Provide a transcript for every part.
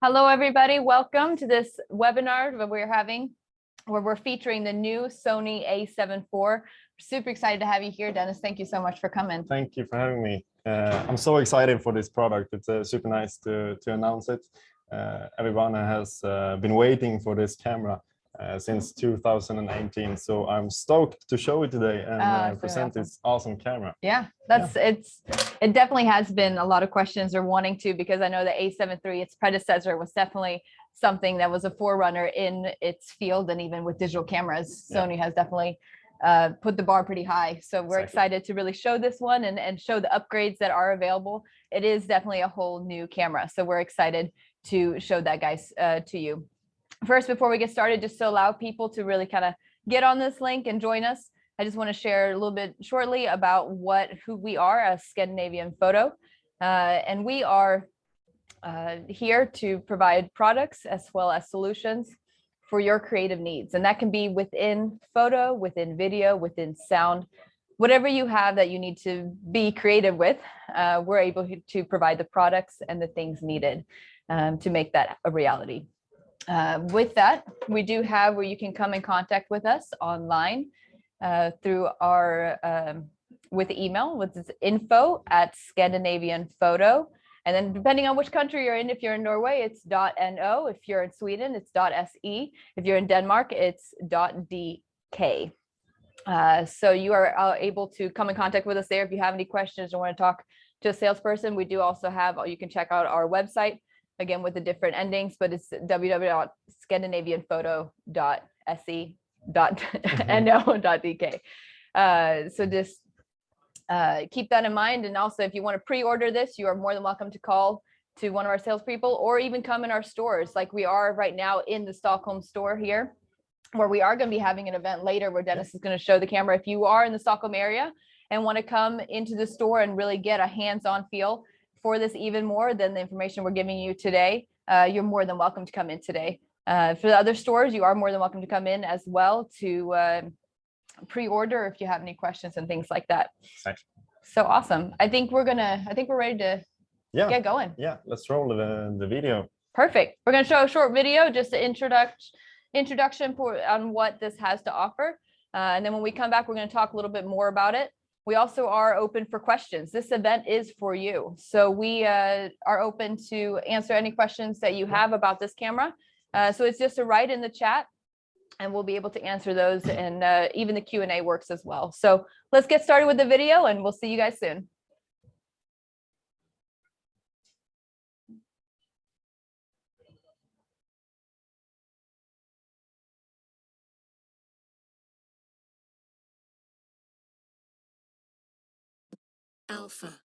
Hello, everybody. Welcome to this webinar that we're having where we're featuring the new Sony A7 IV. Super excited to have you here, Dennis. Thank you so much for coming. Thank you for having me. I'm so excited for this product. It's super nice to announce it. Everyone has been waiting for this camera since 2018. So I'm stoked to show it today and present this awesome camera. Yeah, it definitely has been a lot of questions or wanting to, because I know the A7 III, its predecessor, was definitely something that was a forerunner in its field, and even with digital cameras, Sony has definitely put the bar pretty high. So we're excited to really show this one and show the upgrades that are available. It is definitely a whole new camera. So we're excited to show that, guys, to you. First, before we get started, just to allow people to really kind of get on this link and join us, I just want to share a little bit shortly about who we are as Scandinavian Photo. And we are here to provide products as well as solutions for your creative needs. And that can be within photo, within video, within sound, whatever you have that you need to be creative with, we're able to provide the products and the things needed to make that a reality. With that, we do have where you can come in contact with us online through our with email, which is info@Scandinavian Photo. And then depending on which country you're in, if you're in Norway, it's .no. If you're in Sweden, it's .se. If you're in Denmark, it's .dk. So you are able to come in contact with us there if you have any questions or want to talk to a salesperson. We do also have, you can check out our website, again, with the different endings, but it's www.scandinavianphoto.se.no.dk. So just keep that in mind. And also, if you want to pre-order this, you are more than welcome to call to one of our salespeople, or even come in our stores, like we are right now in the Stockholm store here, where we are going to be having an event later where Dennis is going to show the camera. If you are in the Stockholm area and want to come into the store and really get a hands-on feel for this even more than the information we're giving you today, you're more than welcome to come in today. For the other stores, you are more than welcome to come in as well to pre-order if you have any questions and things like that. So awesome. I think we're ready to get going. Yeah, let's roll the video. Perfect. We're going to show a short video, just an introduction on what this has to offer. And then when we come back, we're going to talk a little bit more about it. We also are open for questions. This event is for you. So we are open to answer any questions that you have about this camera. So it's just to write in the chat and we'll be able to answer those, and even the Q&A works as well. So let's get started with the video and we'll see you guys soon. Alpha.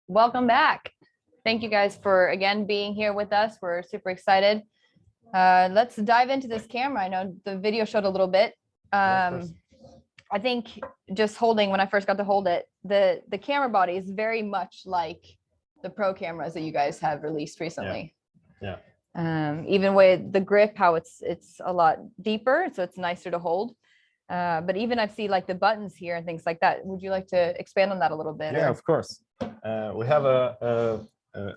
welcome back. Thank you guys for again being here with us. We're super excited. Let's dive into this camera. I know the video showed a little bit. I think just holding, when I first got to hold it, the camera body is very much like the pro cameras that you guys have released recently. Yeah. Even with the grip, how it's a lot deeper, so it's nicer to hold. But even I've seen like the buttons here and things like that. Would you like to expand on that a little bit? Yeah, of course. We have a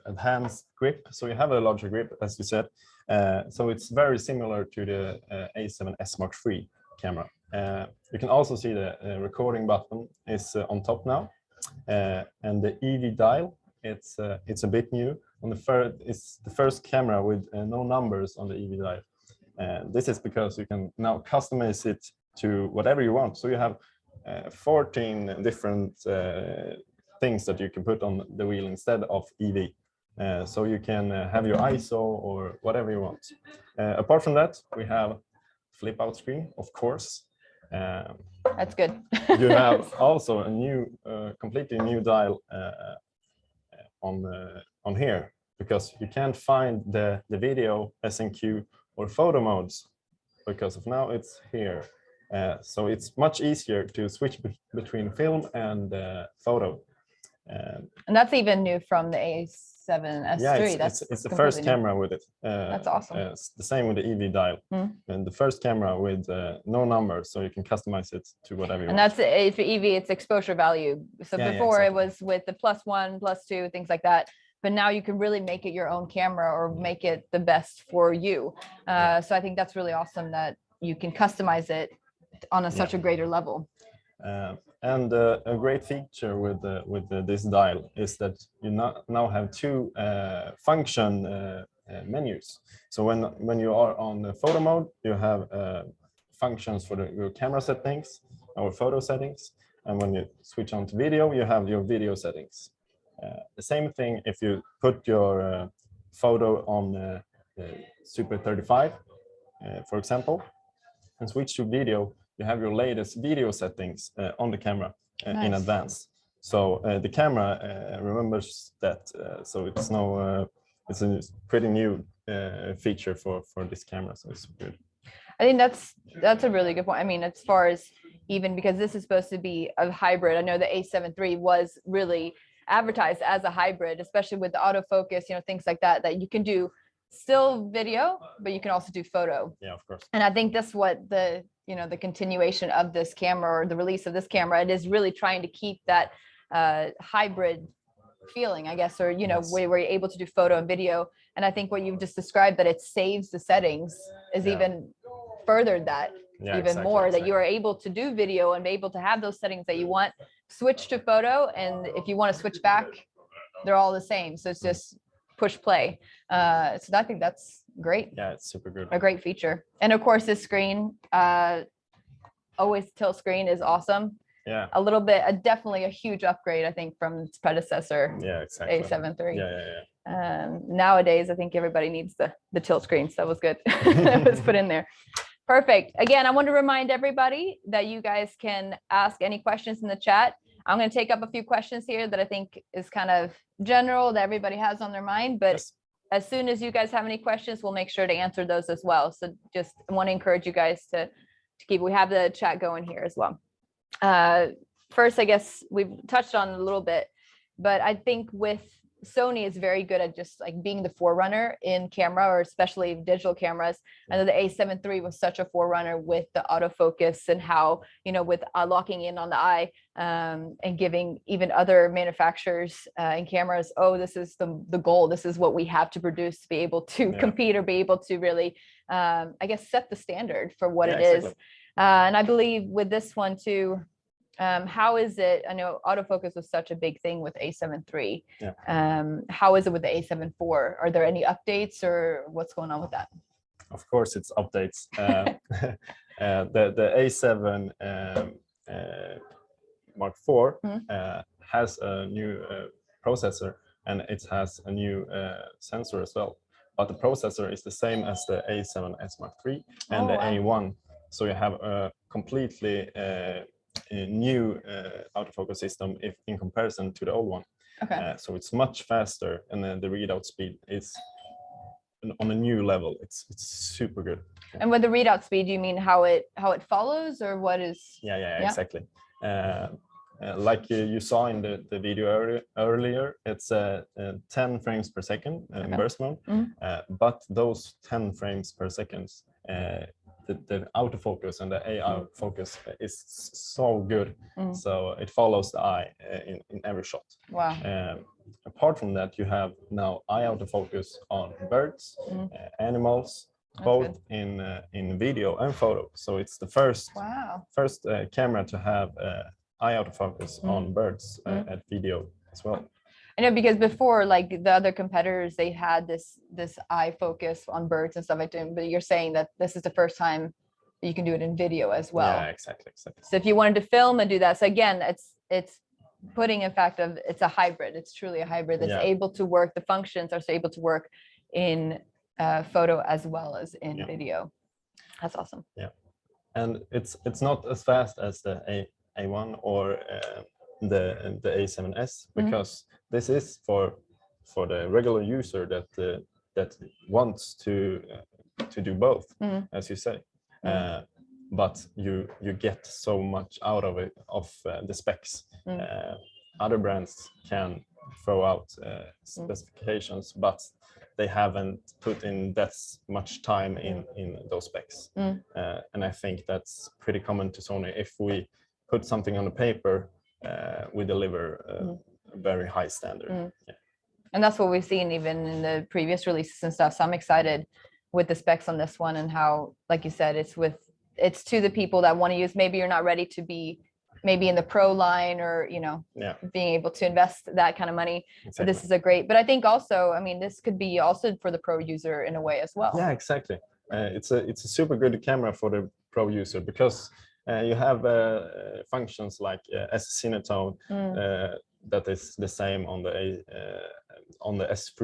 enhanced grip, so you have a larger grip, as you said. So it's very similar to the A7 IV camera. You can also see the recording button is on top now, and the EV dial, it's a bit new. It's the first camera with no numbers on the EV dial. This is because you can now customize it to whatever you want. So you have 14 different things that you can put on the wheel instead of EV. So you can have your ISO or whatever you want. Apart from that, we have flip out screen, of course. That's good. You have also a new, completely new dial on here, because you can't find the video, SNQ, or photo modes, because of now it's here. So it's much easier to switch between film and photo. And that's even new from the A7S III. Yeah, it's the first camera with it. That's awesome. It's the same with the EV dial, and the first camera with no numbers, so you can customize it to whatever you and want. that's for EV, it's exposure value. So before it was with the +1, +2, things like that. But now you can really make it your own camera or make it the best for you. So I think that's really awesome that you can customize it on such a greater level. And a great feature with this dial is that you now have two function menus. So when you are on the photo mode, you have functions for your camera settings or photo settings, and when you switch on to video, you have your video settings. The same thing if you put your photo on Super 35, for example, and switch to video, you have your latest video settings on the camera in advance. So the camera remembers that. So it's it's a pretty new feature for this camera. So it's good. I think that's a really good point. I mean, as far as even because this is supposed to be a hybrid, I know the A7 III was really advertised as a hybrid, especially with the autofocus, things like that, that you can do still video, but you can also do photo. Yeah, of course. And I think that's what the continuation of this camera, or the release of this camera, it is really trying to keep that hybrid feeling, I guess, or where you're able to do photo and video. And I think what you've just described, that it saves the settings, is even furthered that even more, that you are able to do video and be able to have those settings that you want, switch to photo, and if you want to switch back, they're all the same. So it's just push play. So I think that's great. Yeah, it's super good. A great feature. And of course, this screen, always tilt screen, is awesome. Yeah. A little bit, definitely a huge upgrade, I think, from its predecessor. Yeah, exactly. A7 III. Yeah. Nowadays, I think everybody needs the tilt screen. So that was good. That was put in there. Perfect. Again, I want to remind everybody that you guys can ask any questions in the chat. I'm going to take up a few questions here that I think is kind of general, that everybody has on their mind, but as soon as you guys have any questions, we'll make sure to answer those as well. So just want to encourage you guys to keep, we have the chat going here as well. First, I guess we've touched on it a little bit, but I think with Sony is very good at just like being the forerunner in camera, or especially digital cameras. I know the A7 III was such a forerunner with the autofocus, and how, with locking in on the eye, and giving even other manufacturers and cameras, this is the goal. This is what we have to produce to be able to compete, or be able to really, I guess, set the standard for what it is. And I believe with this one too, how is it? I know autofocus was such a big thing with A7 III. How is it with the A7 IV? Are there any updates, or what's going on with that? Of course, it's updates. The A7 Mark IV has a new processor, and it has a new sensor as well. But the processor is the same as the A7S Mark III and the A1. So you have a completely new autofocus system if in comparison to the old one. Okay. So it's much faster, and then the readout speed is on a new level. It's super good. And with the readout speed, you mean how it follows, or what is? Yeah, exactly. Like you saw in the video earlier, it's 10 frames per second in burst mode, but those 10 frames per second, the autofocus and the AI focus is so good, so it follows the eye in every shot. Wow. Apart from that, you have now eye autofocus on birds, animals, both in video and photo. So it's the first camera to have eye autofocus on birds at video as well. I know, because before, like the other competitors, they had this eye focus on birds and stuff like that, but you're saying that this is the first time you can do it in video as well. Yeah, exactly. So if you wanted to film and do that, so again, it's putting in fact of it's a hybrid. It's truly a hybrid that's able to work. The functions are able to work in photo as well as in video. That's awesome. Yeah, and it's not as fast as the A1 or the A7S, because this is for the regular user that wants to do both, as you say. But you get so much out of it, of the specs. Other brands can throw out specifications, but they haven't put in that much time in those specs. And I think that's pretty common to Sony. If we put something on the paper, we deliver a very high standard. And that's what we've seen even in the previous releases and stuff. So I'm excited with the specs on this one, and how, like you said, it's to the people that want to use. Maybe you're not ready to be maybe in the pro line, or being able to invest that kind of money. Exactly. But this is a great, but I think also, I mean, this could be also for the pro user in a way as well. Yeah, exactly. It's a super good camera for the pro user, because you have functions like S-Cinetone that is the same on the S3,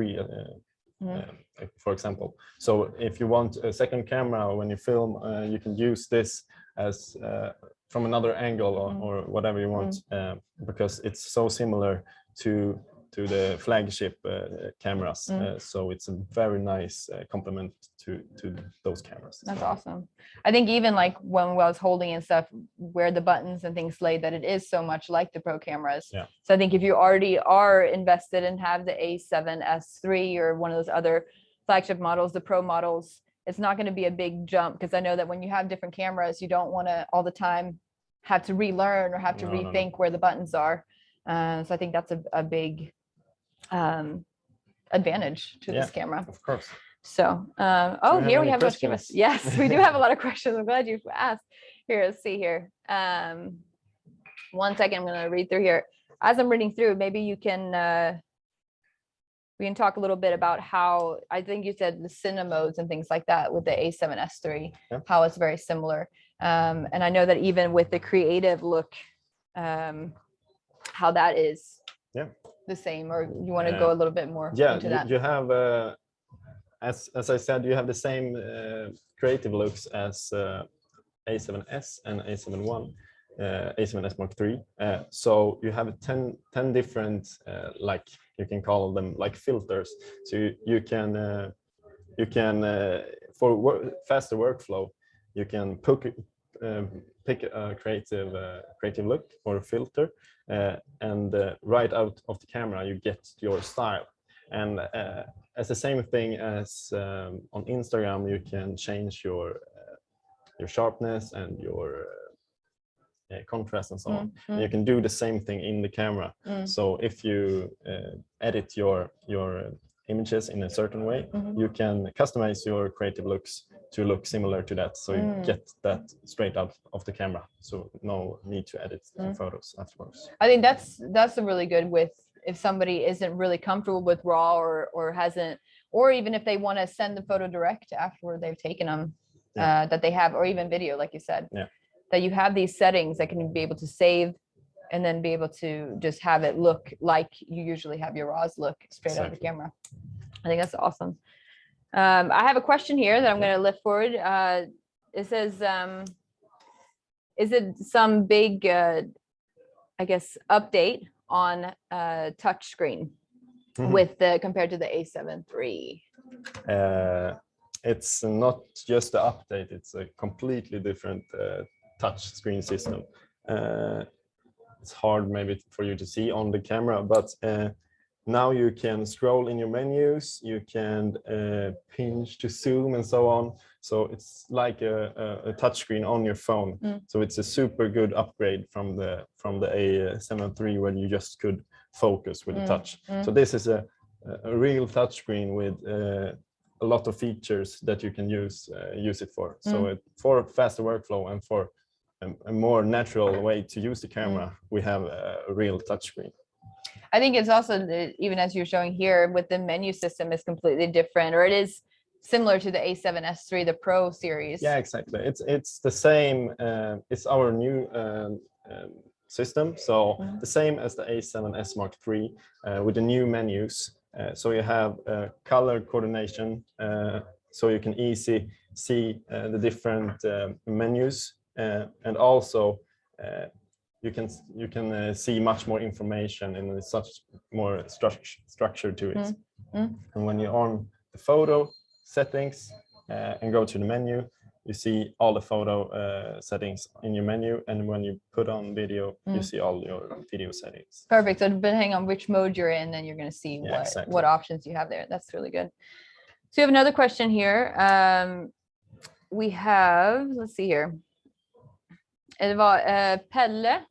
for example. So if you want a second camera when you film, you can use this as from another angle, or whatever you want, because it's so similar to the flagship cameras. So it's a very nice complement to those cameras. That's awesome. I think even like when I was holding and stuff, where the buttons and things lay, that it is so much like the pro cameras. So I think if you already are invested and have the A7 III or one of those other flagship models, the pro models, it's not going to be a big jump, because I know that when you have different cameras, you don't want to all the time have to relearn or have to rethink where the buttons are. So I think that's a big advantage to this camera. Of course. So here we have questions. Yes, we do have a lot of questions. I'm glad you asked. Here, let's see here. 1 second, I'm going to read through here. As I'm reading through, maybe you can we can talk a little bit about how, I think you said the cine modes and things like that with the A7 III, how it's very similar. And I know that even with the creative look, how that is the same, or you want to go a little bit more into that? You have, as I said, you have the same creative looks as A7S and A7 I, A7S Mark III. So you have 10 different, like you can call them like filters. So you can for faster workflow, you can pick a creative look or a filter, and right out of the camera you get your style. And as the same thing as on Instagram, you can change your sharpness and your contrast and so on. And you can do the same thing in the camera. So if you edit your images in a certain way, you can customize your creative looks to look similar to that, so you get that straight out of the camera, so no need to edit photos afterwards. I think that's a really good, with if somebody isn't really comfortable with RAW or hasn't, or even if they want to send the photo direct after they've taken them, that they have, or even video, like you said, that you have these settings that can be able to save and then be able to just have it look like you usually have your RAWs look straight out of the camera. I think that's awesome. I have a question here that I'm going to lift forward. It says, Is it some big, I guess, update on touch screen with the compared to the A7 III? It's not just the update, it's a completely different touch screen system. It's hard maybe for you to see on the camera, but now you can scroll in your menus, you can pinch to zoom and so on. So it's like a touch screen on your phone. So it's a super good upgrade from the A7 III where you just could focus with the touch. So this is a real touch screen with a lot of features that you can use it for. So for faster workflow and for a more natural way to use the camera, we have a real touchscreen. I think it's also, even as you're showing here, with the menu system is completely different, or it is similar to the A7S III, the Pro series. Yeah, exactly. It's the same. It's our new system, so the same as the A7S Mark III with the new menus. So you have color coordination, so you can easily see the different menus. And also you can see much more information in such more structure to it. And when you're on the photo settings and go to the menu, you see all the photo settings in your menu, and when you put on video, you see all your video settings. Perfect. So depending on which mode you're in, then you're going to see what options you have there. That's really good. So you have another question here. We have, let's see here. Pelle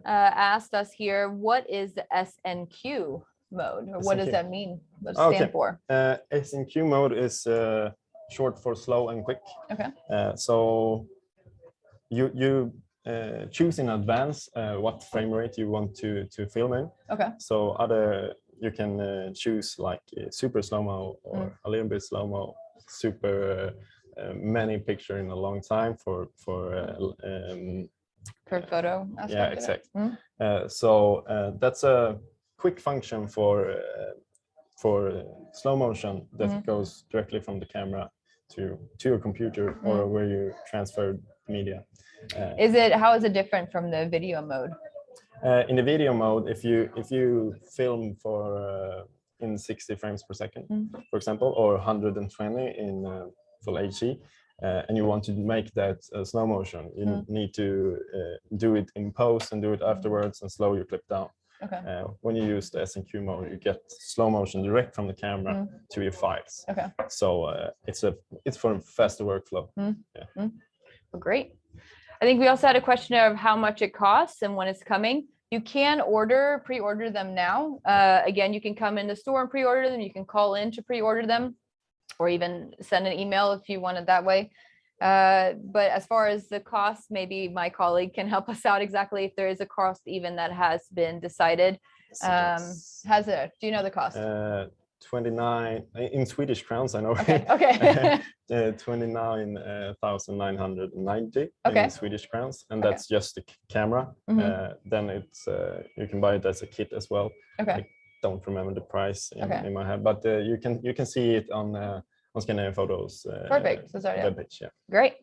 asked us here, what is the SNQ mode? Or what does that mean? What does it stand for? SNQ mode is short for slow and quick. Okay. So you choose in advance what frame rate you want to film in. Okay. So you can choose like super slow-mo or a little bit slow-mo, super many picture in a long time for photo aspect. Yeah, exactly. So that's a quick function for slow motion that goes directly from the camera to your computer or where you transfer media. How is it different from the video mode? In the video mode, if you film for in 60 frames per second, for example, or 120 in full HD, and you want to make that slow motion, you need to do it in post and do it afterwards and slow your clip down. Okay. When you use the SNQ mode, you get slow motion direct from the camera to your files. Okay. So it's for a faster workflow. Yeah. Well, great. I think we also had a question of how much it costs and when it's coming. You can pre-order them now. Again, you can come in the store and pre-order them. You can call in to pre-order them, or even send an email if you want it that way. But as far as the cost, maybe my colleague can help us out exactly if there is a cost even that has been decided. Do you know the cost? 29 in Swedish crowns, I know. Okay. Okay. 29,990 okay. in Swedish crowns, and that's just the camera. Then it's you can buy it as a kit as well. Okay. I don't remember the price in my head, but you can see it on Scandinavian Photos. Perfect. So sorry. Webpage, yeah. Great.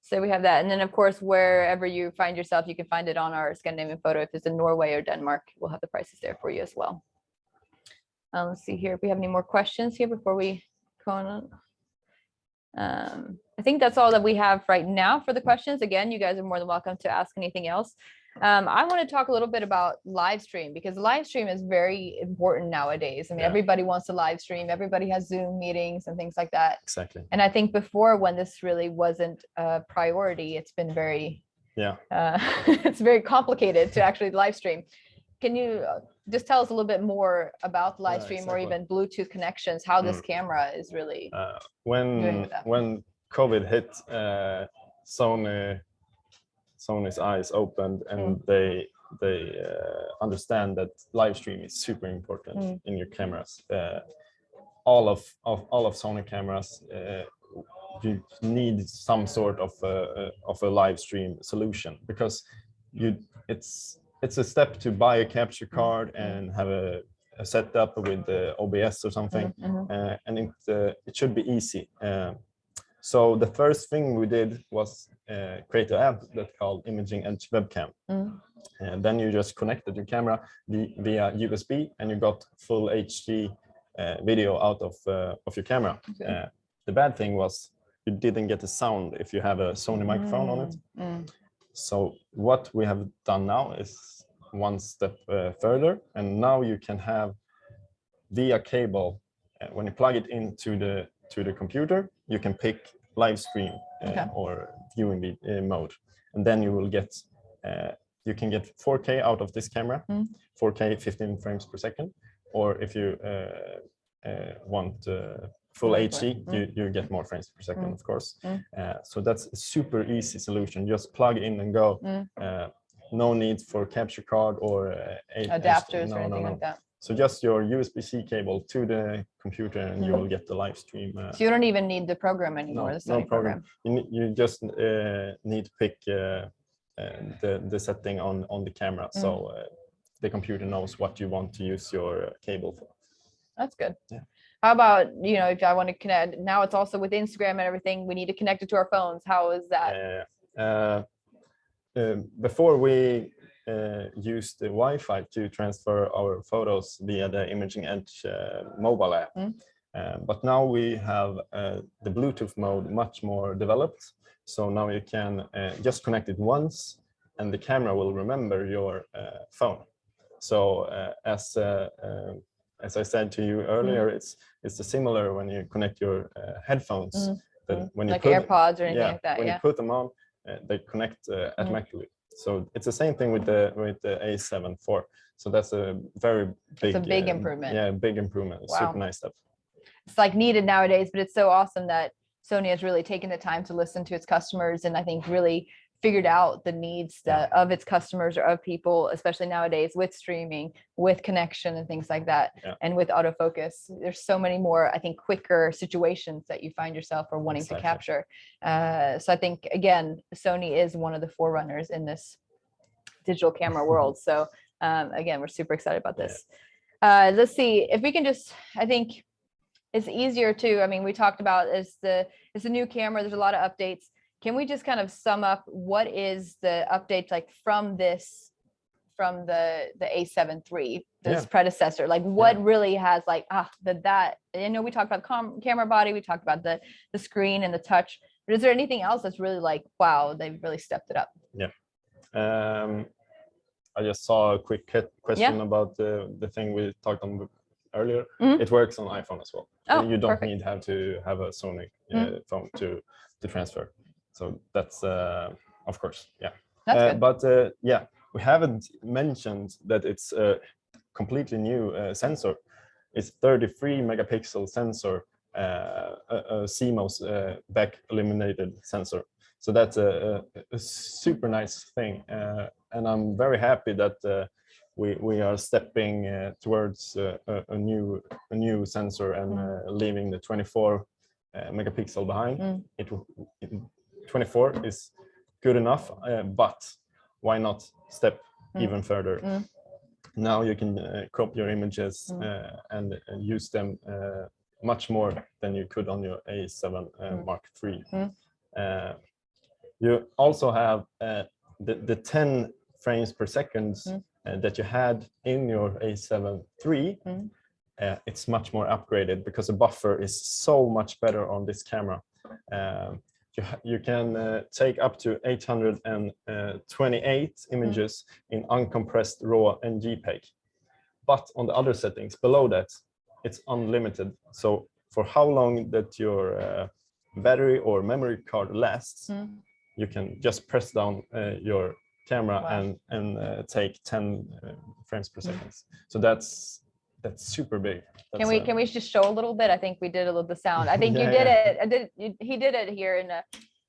So we have that, and then of course wherever you find yourself, you can find it on our Scandinavian Photo. If it's in Norway or Denmark, we'll have the prices there for you as well. Let's see here if we have any more questions here before we go on. I think that's all that we have right now for the questions. Again, you guys are more than welcome to ask anything else. I want to talk a little bit about live stream, because live stream is very important nowadays. I mean, everybody wants to live stream. Everybody has Zoom meetings and things like that. Exactly. And I think before, when this really wasn't a priority, it's been very, it's very complicated to actually live stream. Can you just tell us a little bit more about live stream or even Bluetooth connections, how this camera is really when COVID hit, Sony's eyes opened, and they understand that live stream is super important in your cameras. All of Sony cameras, you need some sort of a live stream solution, because it's a step to buy a capture card and have a setup with the OBS or something, and it should be easy. So the first thing we did was create an app that called Imaging Edge Webcam. And then you just connected your camera via USB, and you got full HD video out of your camera. Okay. The bad thing was you didn't get the sound if you have a Sony microphone on it. So what we have done now is one step further, and now you can have via cable. When you plug it into the computer, you can pick live stream or viewing mode, and then you will get you can get 4K out of this camera, 4K 15 frames per second, or if you want full HD, you get more frames per second, of course. So that's a super easy solution. Just plug in and go. No need for capture card or adapters or anything like that. So just your USB-C cable to the computer, and you will get the live stream. So you don't even need the program anymore. No program. You just need to pick the setting on the camera, so the computer knows what you want to use your cable for. That's good. Yeah. How about, if I want to connect, now it's also with Instagram and everything, we need to connect it to our phones. How is that? Before we used the Wi-Fi to transfer our photos via the Imaging Edge mobile app. But now we have the Bluetooth mode much more developed. So now you can just connect it once, and the camera will remember your phone. So as I said to you earlier, it's similar when you connect your headphones. That when you like put, AirPods or anything like that. When you put them on, they connect automatically. So it's the same thing with the A7 IV. So that's a very big, it's a big improvement. Yeah, big improvement. Wow. Super nice stuff. It's like needed nowadays, but it's so awesome that Sony has really taken the time to listen to its customers, and I think really figured out the needs of its customers or of people, especially nowadays with streaming, with connection and things like that. And with autofocus, there's so many more, I think, quicker situations that you find yourself or wanting to capture. So I think, again, Sony is one of the forerunners in this digital camera world. So again, we're super excited about this. Let's see if we can just, I think it's easier to, I mean, we talked about it's a new camera. There's a lot of updates. Can we just kind of sum up what is the updates like from the A7 III, this predecessor, like what really has like, that, I know we talked about camera body, we talked about the screen and the touch, but is there anything else that's really like, wow, they've really stepped it up? I just saw a quick question about the thing we talked on earlier. It works on iPhone as well. You don't need to have a Sony phone to transfer. So that's of course, that's good. But we haven't mentioned that it's a completely new sensor. It's 33 megapixel sensor, a CMOS back illuminated sensor. So that's a super nice thing, and I'm very happy that we are stepping towards a new sensor and leaving the 24 megapixel behind. 24 is good enough, but why not step even further? Now you can crop your images and use them much more than you could on your A7 Mark III. You also have the 10 frames per second that you had in your A7 III. It's much more upgraded because the buffer is so much better on this camera. You can take up to 828 images in uncompressed RAW and JPEG. But on the other settings below that, it's unlimited. So for how long that your battery or memory card lasts, you can just press down your camera and take 10 frames per second. So that's super big. Can we just show a little bit? I think we did a little the sound. I think you did it. He did it here in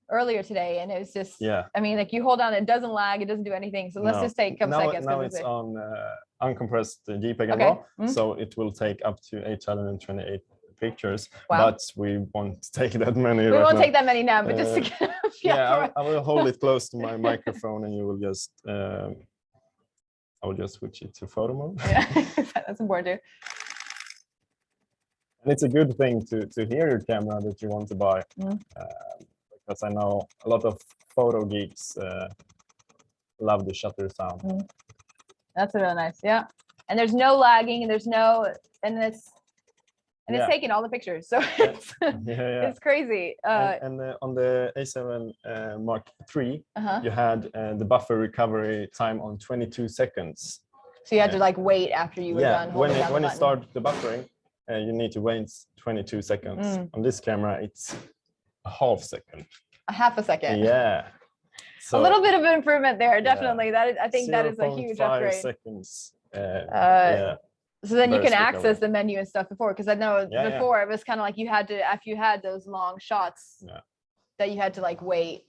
earlier today, and it was just. I mean, like you hold on, it doesn't lag, it doesn't do anything. So let's just take a couple seconds. Now it's on uncompressed JPEG and RAW, so it will take up to 828 pictures. But we won't take that many. We won't take that many now, but just to get I will hold it close to my microphone, and you will just. I will just switch it to photo mode. That's important too. it's a good thing to hear your camera that you want to buy, because I know a lot of photo geeks love the shutter sound. That's really nice. Yeah. And there's no lagging, and there's no, and it's taking all the pictures. So it's crazy. And on the A7 Mark III, you had the buffer recovery time on 22 seconds. So you had to like wait after you were done. When it started the buffering, you need to wait 22 seconds. On this camera, it's a half second. A half a second. Yeah. So, a little bit of improvement there, definitely. That is, I think that is a huge 0.5 upgrade. seconds. So then you can Burst access recovery. the menu and stuff before, because I know before it was kind of like you had to, after you had those long shots, that you had to like wait,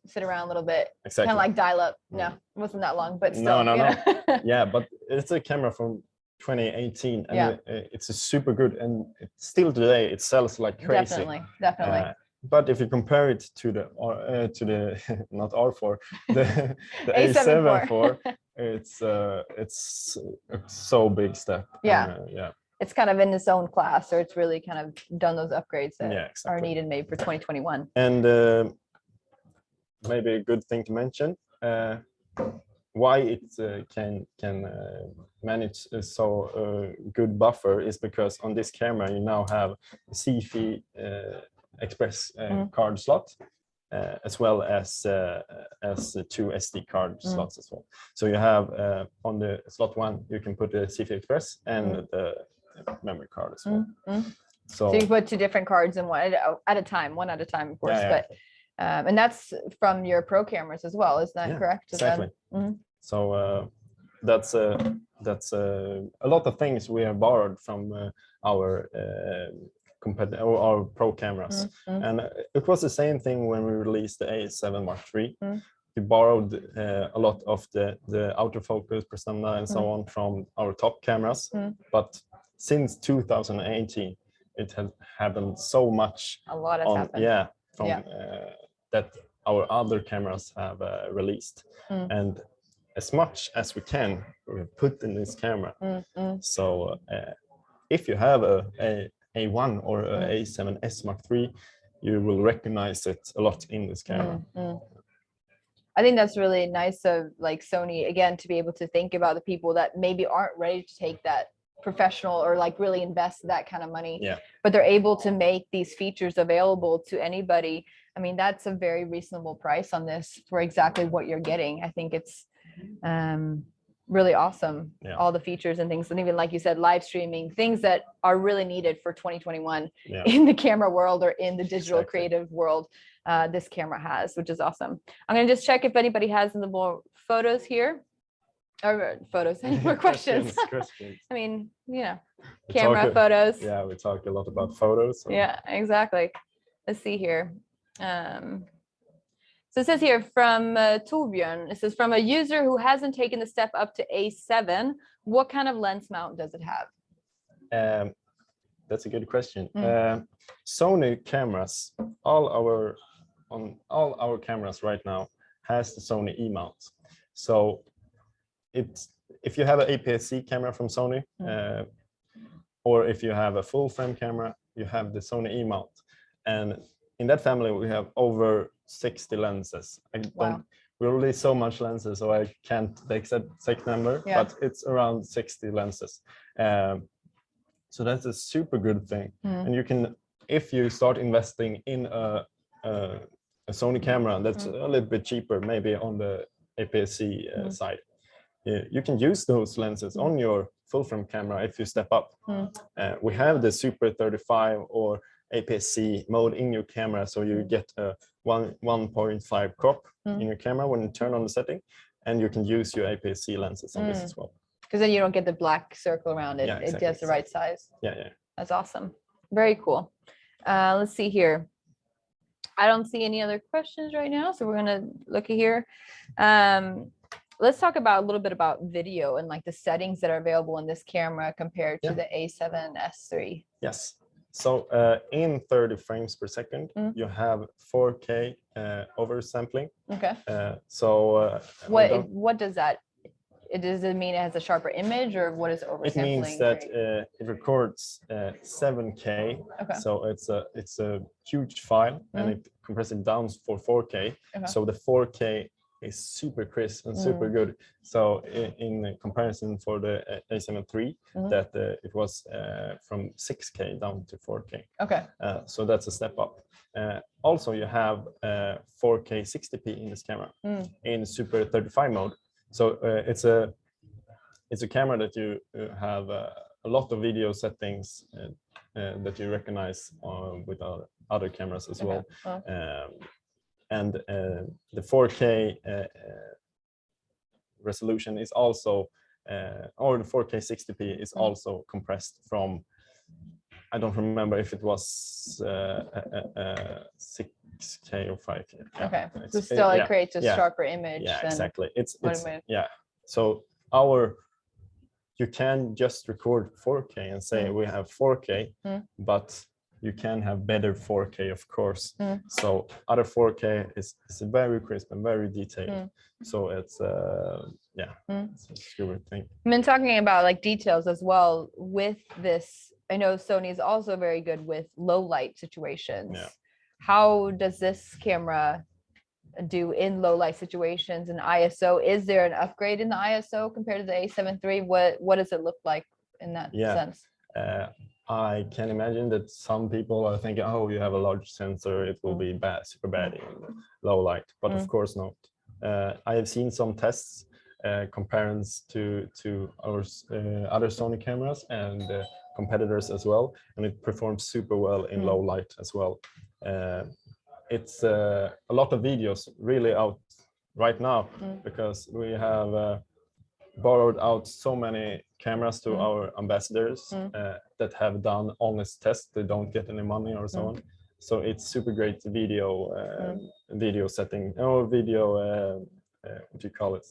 sit around a little bit, Exactly. kind of like dial up. No, it wasn't that long, but still. No. You know? Yeah, but it's a camera from 2018, and it's a super good, and still today it sells like crazy. Definitely. But if you compare it to the not R4, the A7 IV, it's a so big step. It's kind of in its own class, or it's really kind of done those upgrades that are needed maybe for 2021. And maybe a good thing to mention, why it can manage so good buffer is because on this camera you now have CFI express card slot, as well as 2 SD card slots as well. So you have on the slot 1 you can put the CFI express and the memory card as well. So you can put 2 different cards in one at a time, of course. But and that's from your pro cameras as well, isn't that correct? Exactly. So that's a lot of things we have borrowed from our our pro cameras, and it was the same thing when we released the A7 Mark III. We borrowed a lot of the autofocus, persona, and so on from our top cameras. But since 2018, it has happened so much. A lot has happened. From that our other cameras have released, and as much as we can, we put in this camera. So if you have a A1 or a A7S Mark III, you will recognize it a lot in this camera. I think that's really nice of like Sony, again, to be able to think about the people that maybe aren't ready to take that professional or like really invest that kind of money, but they're able to make these features available to anybody. I mean, that's a very reasonable price on this for exactly what you're getting. I think it's really awesome, all the features and things, and even like you said, live streaming, things that are really needed for 2021 in the camera world or in the digital creative world. This camera has, which is awesome. I'm going to just check if anybody has any more photos here, or any more questions. I mean, camera photos. Yeah, we talk a lot about photos. So. Yeah, exactly. Let's see here. So it says here from Torbjörn, it says, from a user who hasn't taken the step up to A7, what kind of lens mount does it have? That's a good question. Sony cameras, all our cameras right now has the Sony E mount. So if you have an APS-C camera from Sony, or if you have a full frame camera, you have the Sony E mount. And in that family, we have over 60 lenses. We release so much lenses, so I can't the exact number, but it's around 60 lenses. So that's a super good thing. And you can, if you start investing in a Sony camera that's a little bit cheaper, maybe on the APS-C side, you can use those lenses on your full frame camera if you step up. We have the Super 35 or APS-C mode in your camera, so you get a 1.5 crop in your camera when you turn on the setting, and you can use your APS-C lenses on this as well. Because then you don't get the black circle around it. It gets the right size. That's awesome. Very cool. Let's see here. I don't see any other questions right now, so we're gonna look at here. Let's talk about a little bit about video and like the settings that are available in this camera compared to the A7S III. Yes. So in 30 frames per second, you have 4K oversampling. Okay. So what does that does it mean it has a sharper image, or what is oversampling? It means that it records 7K. Okay. So it's a huge file, and it compresses it down for 4K. Okay. So the 4K is super crisp and super good. So in comparison for the A7 III, that it was from 6K down to 4K. Okay. So that's a step up. Also, you have 4K 60p in this camera in Super 35 mode. So it's a camera that you have a lot of video settings that you recognize with other cameras as well. And the 4K resolution is also, or the 4K 60p is also compressed from, I don't remember if it was 6K or 5K. Yeah. Okay, so still it creates a yeah, sharper image. Yeah, than exactly. It's what yeah. So you can just record 4K and say we have 4K, but you can have better 4K, of course. So other 4K is very crisp and very detailed. So it's yeah, it's a super thing. I've been talking about like details as well with this. I know Sony is also very good with low light situations. Yeah. How does this camera do in low light situations and ISO? Is there an upgrade in the ISO compared to the A7 III? What does it look like in that sense? I can imagine that some people are thinking, oh, you have a large sensor, it will be bad, super bad in low light, but of course not. I have seen some tests comparisons to our other Sony cameras and competitors as well, and it performs super well in low light as well. It's a lot of videos really out right now because we have borrowed out so many cameras to our ambassadors that have done honest tests. They don't get any money or so on. So it's super great video setting or video what do you call it?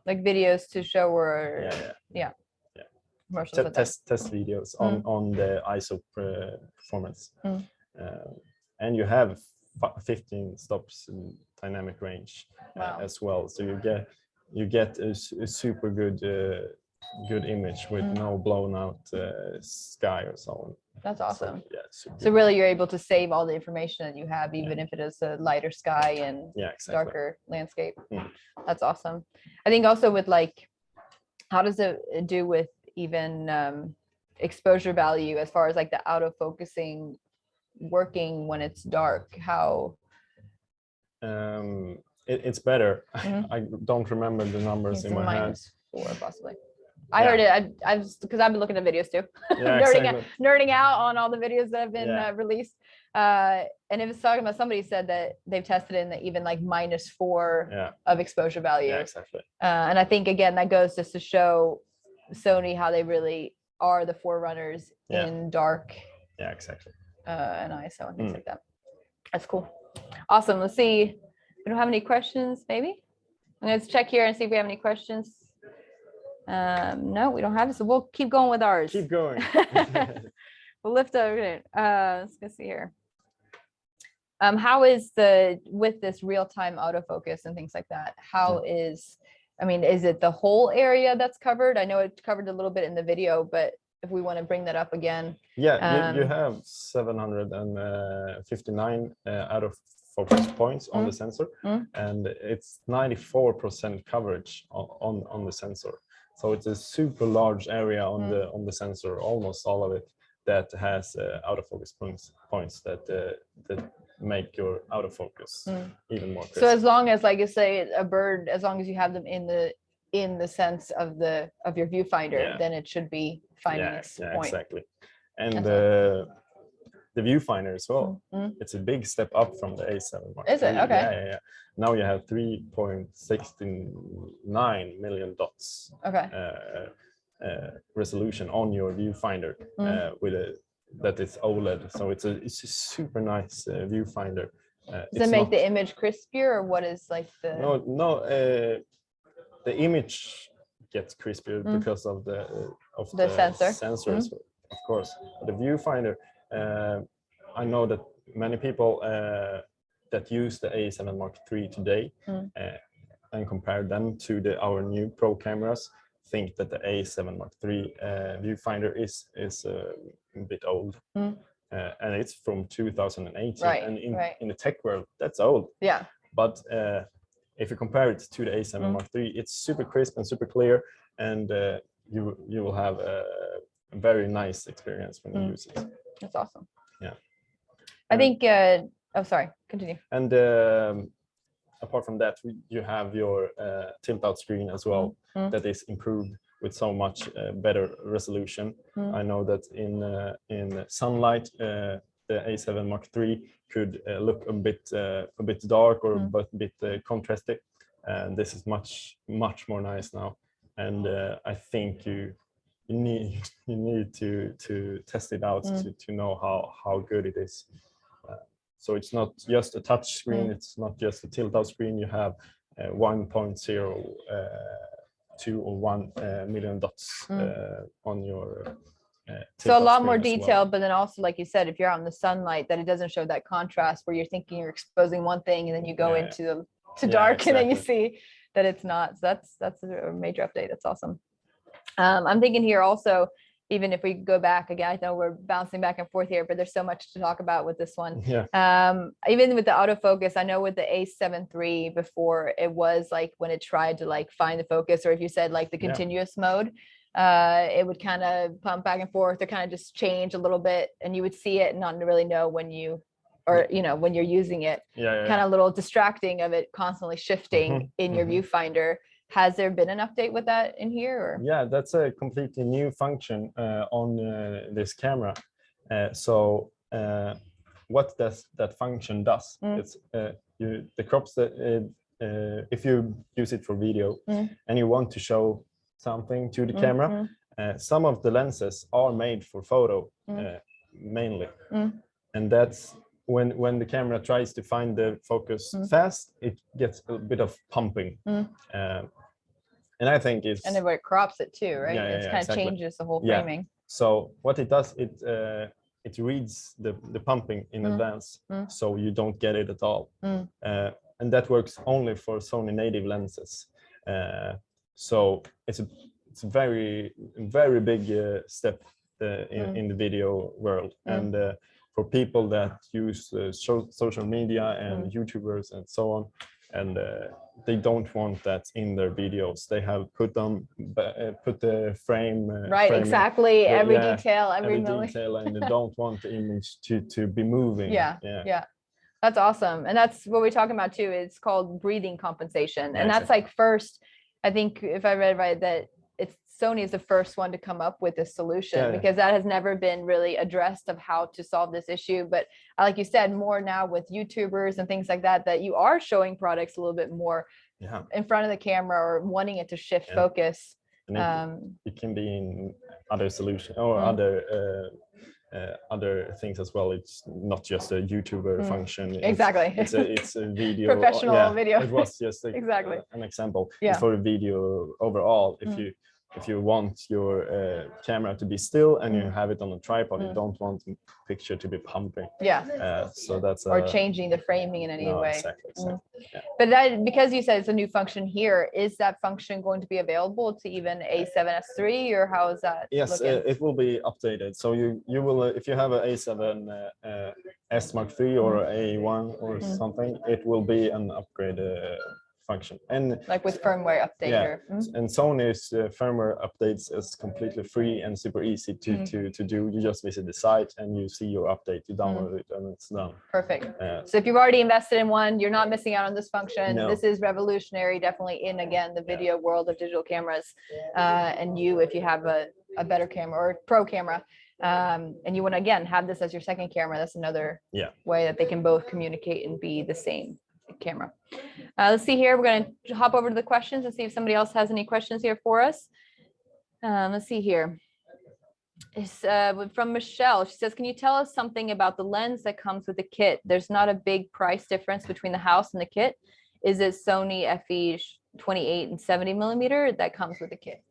Like videos to show or commercials. Test videos on the ISO performance. And you have 15 stops in dynamic range as well. So you get a super good image with no blown out sky or so on. That's awesome. So, so really you're able to save all the information that you have, even if it is a lighter sky and darker landscape. That's awesome. I think also with like, how does it do with even exposure value as far as like the autofocusing working when it's dark? How it's better. I don't remember the numbers in my head. -4 possibly. I heard it. I just because I've been looking at videos too. Yeah, nerding out on all the videos that have been released. And it was talking about, somebody said that they've tested in the even like -4 of exposure value. Yeah, exactly. And I think again that goes just to show Sony how they really are the forerunners in dark. Yeah, exactly. And ISO and things like that. That's cool. Awesome. Let's see. We don't have any questions, maybe. I'm going to check here and see if we have any questions. No, we don't have it. So we'll keep going with ours. Keep going. We'll lift over it. Let's go see here. How is with this real-time autofocus and things like that? How is, I mean, is it the whole area that's covered? I know it covered a little bit in the video, but if we want to bring that up again. Yeah, you have 759 out of focus points on the sensor, and it's 94% coverage on the sensor. So it's a super large area on the sensor, almost all of it, that has autofocus points that make your autofocus even more crisp. So as long as, like you say, a bird, as long as you have them in the sense of your viewfinder, then it should be finding its point. Exactly. And the viewfinder as well. It's a big step up from the A7 IV. Is it? Okay. Yeah. Now you have 3.69 million dots resolution on your viewfinder with that is OLED. So it's a super nice viewfinder. Does it make the image crispier, or what is like the? No. The image gets crispier because of the sensors, of course. The viewfinder. I know that many people that use the A7 Mark III today and compare them to our new Pro cameras, think that the A7 Mark III viewfinder is a bit old. And it's from 2018. Right, And right. in the tech world, that's old. Yeah. But if you compare it to the A7 Mark III, it's super crisp and super clear, and you will have a very nice experience when you use it. That's awesome. Yeah. I think, oh, sorry, continue. And apart from that, you have your tilt-out screen as well, that is improved with so much better resolution. I know that in sunlight, the A7 Mark III could look a bit dark or a bit contrasty, and this is much more nice now. And I think you need to test it out to know how good it is. So it's not just a touch screen, it's not just a tilt-out screen. You have 1.02 or 1 million dots on your so a lot more detail, but then also, like you said, if you're out in the sunlight, that it doesn't show that contrast where you're thinking you're exposing one thing and then you go into the dark, and then you see that it's not. So that's a major update. That's awesome. I'm thinking here also, even if we go back again, I know we're bouncing back and forth here, but there's so much to talk about with this one. Even with the autofocus, I know with the A7 III before, it was like when it tried to like find the focus, or if you said like the continuous mode, it would kind of pump back and forth or kind of just change a little bit, and you would see it and not really know when you, or you know, when you're using it, kind of a little distracting of it constantly shifting in your viewfinder. Has there been an update with that in here? Or? Yeah, that's a completely new function on this camera. So what that function does, it's the crops that if you use it for video and you want to show something to the camera, some of the lenses are made for photo mainly, and that's when the camera tries to find the focus fast, it gets a bit of pumping. And I think it's... And then it crops it too, right? Yeah, it kind of changes the whole framing. So what it does, it reads the pumping in advance, so you don't get it at all. And that works only for Sony native lenses. So it's a very big step in the video world. And for people that use social media and YouTubers and so on, and they don't want that in their videos. They have put the frame exactly, every detail, every detail, and they don't want the image to be moving. Yeah, that's awesome. And that's what we're talking about too. It's called breathing compensation, and that's like first, I think if I read right, that Sony is the first one to come up with this solution, because that has never been really addressed of how to solve this issue. But like you said, more now with YouTubers and things like that, that you are showing products a little bit more in front of the camera or wanting it to shift focus. And it can be in other solutions or other things as well. It's not just a YouTuber function. It's a video. Professional video. It was just an example. It's for a video overall. If you want your camera to be still and you have it on a tripod, you don't want the picture to be pumping. So that's or changing the framing in any way. Exactly. But that, because you said it's a new function here, is that function going to be available to even A7S III, or how is that? Yes, it will be updated. So you will, if you have an A7 S Mark III or A1 or something, it will be an upgrade function, and like with firmware update. And Sony's firmware updates is completely free and super easy to do. You just visit the site and you see your update, you download it, and it's done. Perfect. So if you've already invested in one, you're not missing out on this function. This is revolutionary, definitely in, again, the video world of digital cameras. And if you have a better camera or pro camera, and you want to again have this as your second camera, that's another way that they can both communicate and be the same camera. Let's see here. We're going to hop over to the questions and see if somebody else has any questions here for us. Let's see here. It's from Michelle. She says, can you tell us something about the lens that comes with the kit? There's not a big price difference between the house and the kit. Is it Sony FE 28 and 70 millimeter that comes with the kit?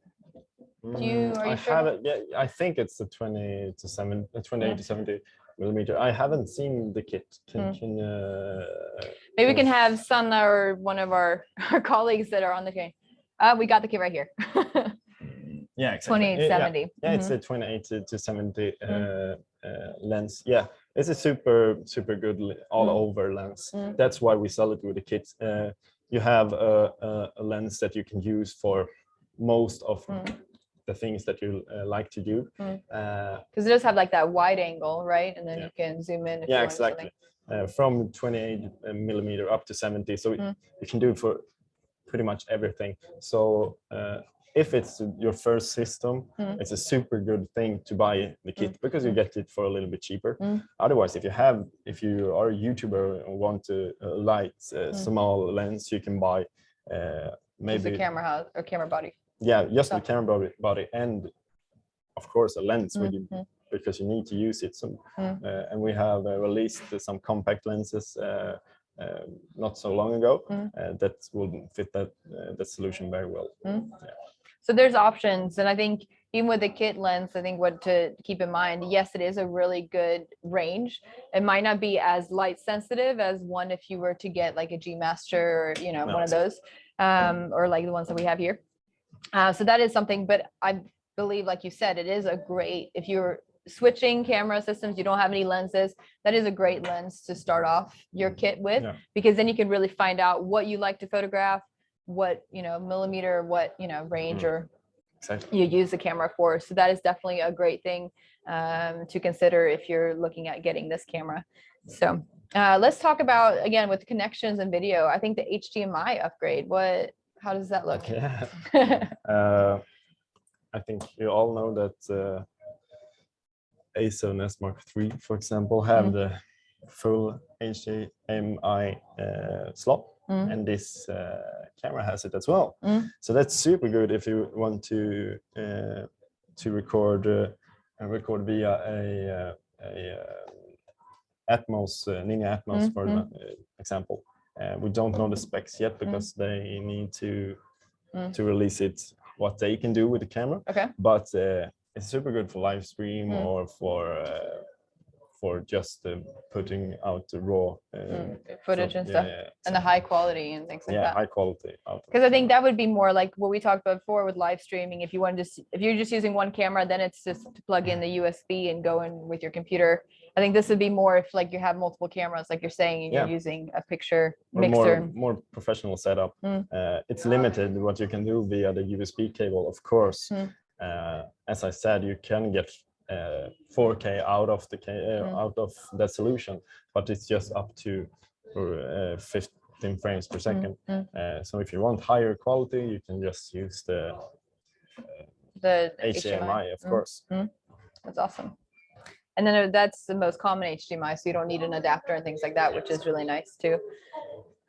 Are you sure? I think it's the 28 to 70. millimeter. I haven't seen the kit. Maybe we can have Sanna or one of our colleagues that are on the train. We got the kit right here. Yeah, exactly. 2870. Yeah, it's a 28 to 70 lens. Yeah, it's a super good all over lens. That's why we sell it with the kit. You have a lens that you can use for most of the things that you like to do. Because it does have like that wide angle, right? And then you can zoom in. If you want exactly. From 28 millimeter up to 70. So you can do it for pretty much everything. So if it's your first system, it's a super good thing to buy the kit because you get it for a little bit cheaper. Otherwise, if you are a YouTuber and want to light small lens, you can buy maybe just a camera house or camera body. Yeah, just the camera body and of course a lens with you because you need to use it. So, and we have released some compact lenses not so long ago that will fit that solution very well. So there's options, and I think even with the kit lens, I think what to keep in mind, yes, it is a really good range. It might not be as light sensitive as one if you were to get like a G Master or one of those, or like the ones that we have here. So that is something, but I believe, like you said, it is a great, if you're switching camera systems, you don't have any lenses, that is a great lens to start off your kit with, because then you can really find out what you like to photograph, what millimeter, what range or you use the camera for. So that is definitely a great thing to consider if you're looking at getting this camera. So let's talk about, again, with connections and video, I think the HDMI upgrade, how does that look? I think you all know that A7 Mark III, for example, have the full HDMI slot, and this camera has it as well. So that's super good if you want to record via a Atmos, Ninja Atmos, for example. We don't know the specs yet because they need to release it, what they can do with the camera. But it's super good for live stream or for just putting out the raw footage and stuff, and the high quality and things like that. High quality. Because I think that would be more like what we talked about before with live streaming. If you're just using one camera, then it's just to plug in the USB and go in with your computer. I think this would be more if like you have multiple cameras, like you're saying, and you're using a picture mixer. More professional setup. It's limited what you can do via the USB cable, of course. As I said, you can get 4K out of that solution, but it's just up to 15 frames per second. So if you want higher quality, you can just use the HDMI, of course. That's awesome. And then that's the most common HDMI, so you don't need an adapter and things like that, which is really nice too.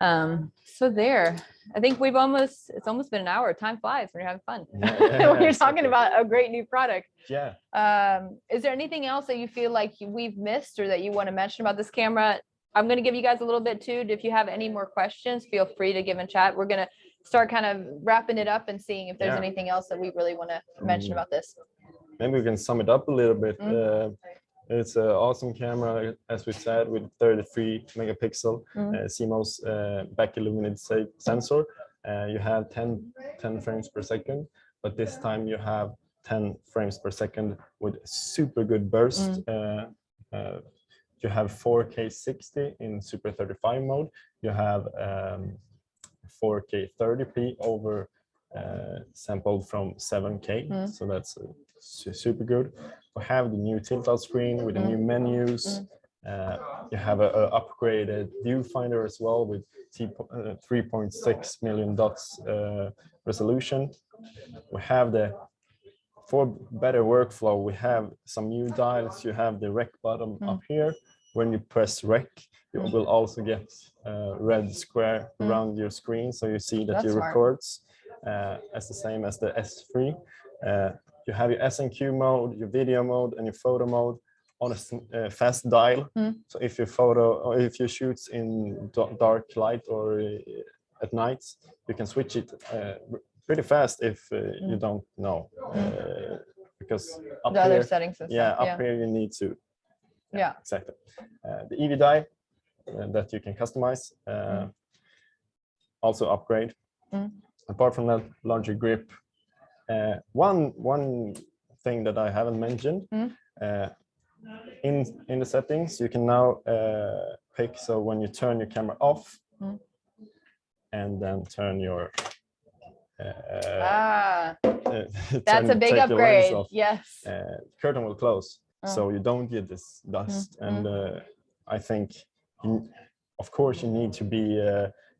So there, I think it's almost been an hour. Time flies when you're having fun. When you're talking about a great new product. Is there anything else that you feel like we've missed or that you want to mention about this camera? I'm going to give you guys a little bit too. If you have any more questions, feel free to give in chat. We're going to start kind of wrapping it up and seeing if there's anything else that we really want to mention about this. Maybe we can sum it up a little bit. It's an awesome camera, as we said, with 33 megapixel CMOS back illuminated sensor. You have 10 frames per second, but this time you have 10 frames per second with super good burst. You have 4K 60 in Super 35 mode. You have 4K 30p over sampled from 7K, so that's super good. We have the new tilt-out screen with the new menus. You have an upgraded viewfinder as well with 3.6 million dots resolution. We have for better workflow, we have some new dials. You have the rec button up here. When you press rec, you will also get a red square around your screen, so you see that you records as the same as the S3. You have your S&Q mode, your video mode, and your photo mode on a fast dial. So if you shoot in dark light or at night, you can switch it pretty fast if you don't know, because up the here, other settings and stuff. up here you need to Yeah. Exactly. The EV die that you can customize, also upgrade. Apart from that, larger grip. One thing that I haven't mentioned, in the settings, you can now pick, so when you turn your camera off and then turn your that's a big upgrade. Yes. curtain will close, so you don't get this dust. And I think, of course, you need to be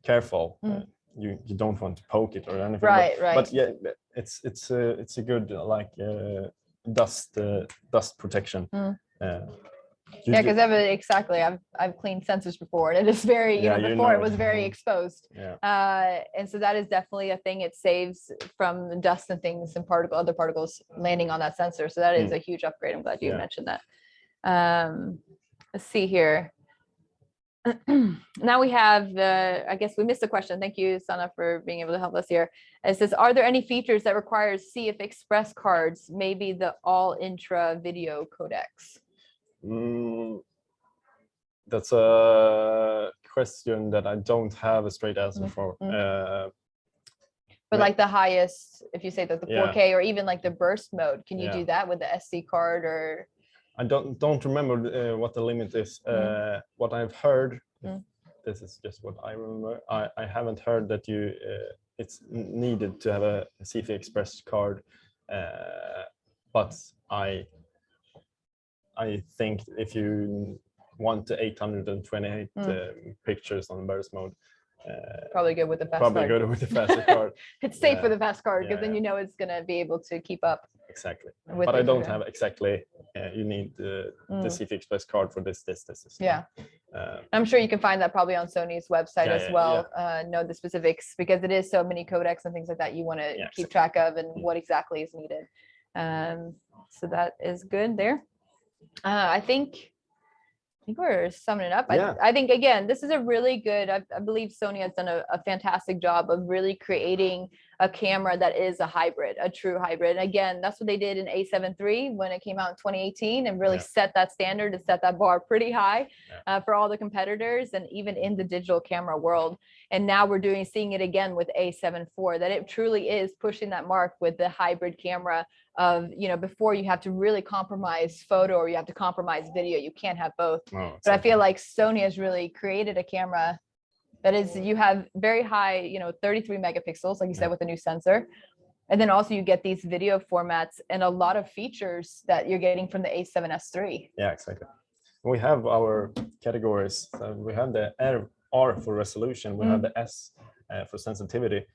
careful. You don't want to poke it or anything. Right. But yeah, it's a good like dust protection. Yeah, because exactly, I've cleaned sensors before, and it is very, before it was very exposed. And so that is definitely a thing. It saves from dust and things and other particles landing on that sensor. So that is a huge upgrade. I'm glad you mentioned that. Let's see here. Now we have I guess we missed a question. Thank you, Sana, for being able to help us here. It says, are there any features that requires CF Express cards, maybe the all intra video codecs? That's a question that I don't have a straight answer for. But like the highest, if you say that the 4K or even like the burst mode, can you do that with the SD card? Or I don't remember what the limit is. What I've heard, this is just what I remember. I haven't heard that it's needed to have a CF Express card, but I think if you want the 828 pictures on burst mode, probably good with the fast probably card. good with the faster card. It's safe for the fast card, because then you know it's going to be able to keep up. Exactly. But I don't have exactly, you need the CF Express card for this. Yeah. I'm sure you can find that probably on Sony's website as well. Know the specifics, because it is so many codecs and things like that you want to keep track of, and what exactly is needed. So that is good there. I think we're summing it up. I think, again, this is a really good, I believe Sony has done a fantastic job of really creating a camera that is a hybrid, a true hybrid. And again, that's what they did in A7 III when it came out in 2018, and really set that standard and set that bar pretty high for all the competitors, and even in the digital camera world. And now we're seeing it again with A7 IV, that it truly is pushing that mark with the hybrid camera of, before you have to really compromise photo or you have to compromise video. You can't have both. But I feel like Sony has really created a camera that is, you have very high, 33 megapixels, like you said, with the new sensor. And then also you get these video formats and a lot of features that you're getting from the A7S III. Yeah, exactly. We have our categories. So we have the R for resolution. We have the S for sensitivity.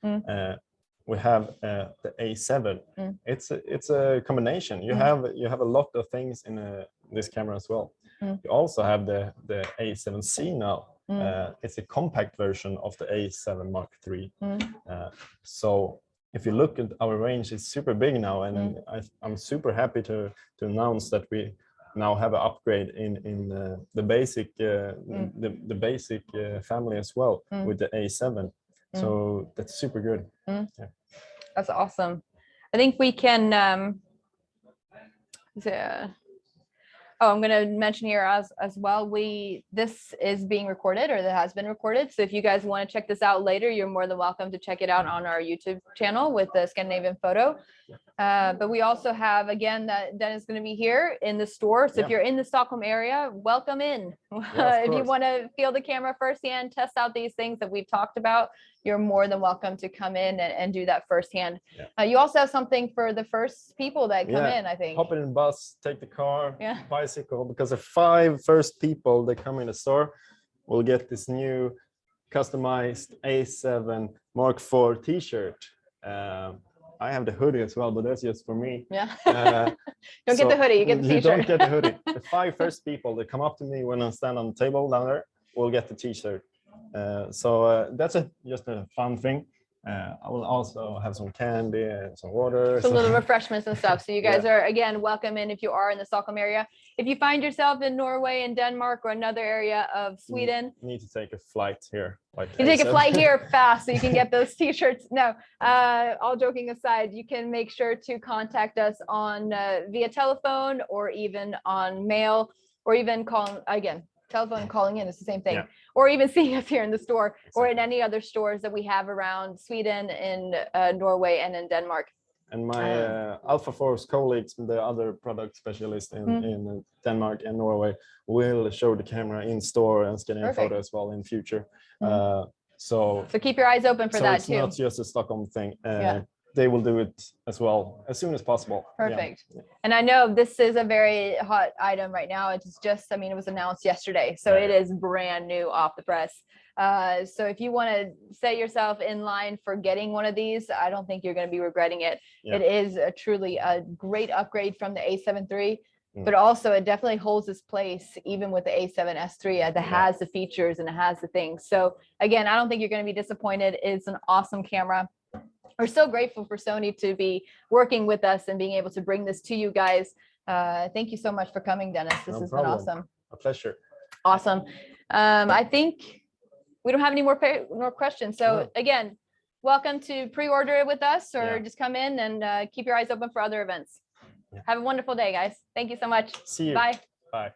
We have the A7. It's a combination. You have a lot of things in this camera as well. You also have the A7C now. It's a compact version of the A7 Mark III. So if you look at our range, it's super big now, and I'm super happy to announce that we now have an upgrade in the basic the basic family as well, with the A7. So that's super good. That's awesome. I think we can I'm going to mention here as well, this is being recorded, or that has been recorded. So if you guys want to check this out later, you're more than welcome to check it out on our YouTube channel with the Scandinavian Photo. But we also have, again, that Dennis is going to be here in the store. So if you're in the Stockholm area, welcome in. If you want to feel the camera firsthand, test out these things that we've talked about, you're more than welcome to come in and do that firsthand. You also have something for the first people that come in, I think. Hop in the bus, take the car, bicycle, because the 5 first people that come in the store will get this new customized A7 Mark IV t-shirt. I have the hoodie as well, but that's just for me. Don't get the hoodie, you get the t-shirt. You don't get the hoodie. The 5 first people that come up to me when I stand on the table down there will get the t-shirt. So that's just a fun thing. I will also have some candy and some water. Some little refreshments and stuff. So you guys are, again, welcome in if you are in the Stockholm area. If you find yourself in Norway and Denmark or another area of Sweden, you need to take a flight here. You take a flight here fast so you can get those t-shirts. No, all joking aside, you can make sure to contact us on via telephone or even on mail. or even calling again, telephone calling in is the same thing, Yeah. or even seeing us here in the store or in any other stores that we have around Sweden, in Norway, and in Denmark. And my Alpha Force colleagues, the other product specialists in Denmark and Norway, will show the camera in store and scanning Perfect. photo as well in future. So keep your eyes open for that it's too. not just a Stockholm thing. Yeah. They will do it as well as soon as possible. Perfect. Yeah. And I know this is a very hot item right now. It's just, I mean, it was announced yesterday, so it is brand new off the press. So if you want to set yourself in line for getting one of these, I don't think you're going to be regretting it. It is truly a great upgrade from the A7 III, but also it definitely holds its place even with the A7S III that has the features and it has the things. So again, I don't think you're going to be disappointed. It's an awesome camera. We're so grateful for Sony to be working with us and being able to bring this to you guys. Thank you so much for coming, Dennis. This has been awesome. A pleasure. Awesome. I think we don't have any more questions. So again, welcome to pre-order it with us, or just come in and keep your eyes open for other events. Have a wonderful day, guys. Thank you so much. See you. Bye. Bye.